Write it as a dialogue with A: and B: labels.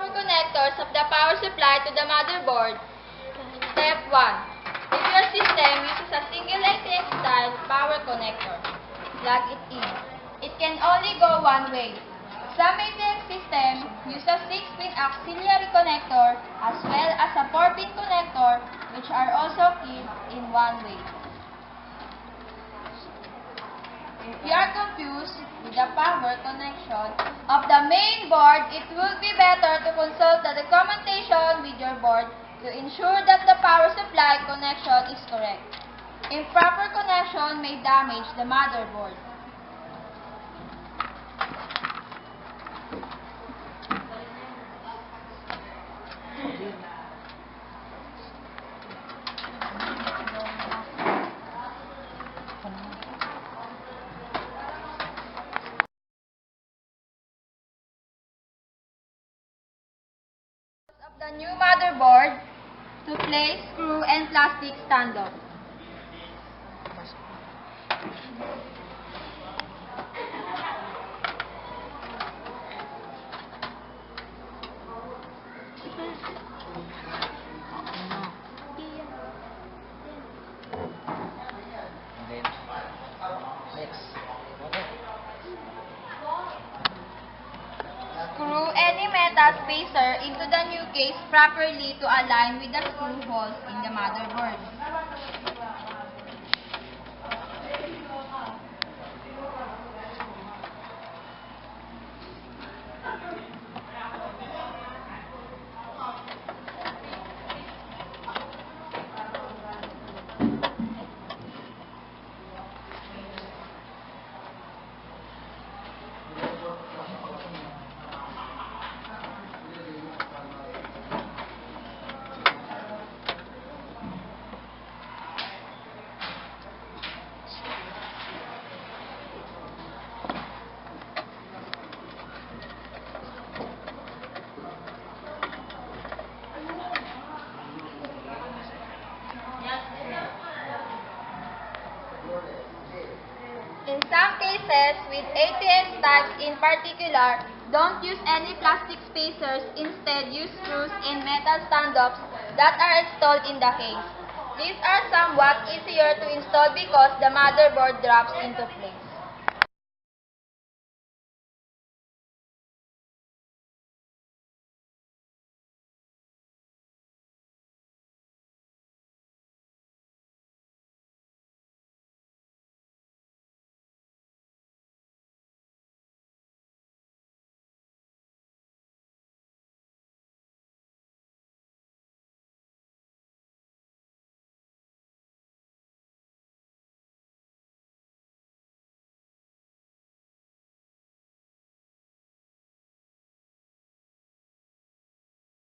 A: proper connectors of the power supply to the motherboard. Step 1. If your system uses a single ATX style power connector, plug it in. It can only go one way. Some ATX systems use a 6-pin auxiliary connector as well as a 4-pin connector, which are also keyed in one way. If you are confused with the power connection of the main board, it will be better to consult the documentation with your board to ensure that the power supply connection is correct. Improper connection may damage the motherboard. Of the new motherboard to place screw and plastic stand-off. Screw any metal spacer into the new case properly to align with the screw holes in the motherboard. In some cases, with ATX types in particular, don't use any plastic spacers. Instead, use screws and metal stand-offs that are installed in the case. These are somewhat easier to install because the motherboard drops into place.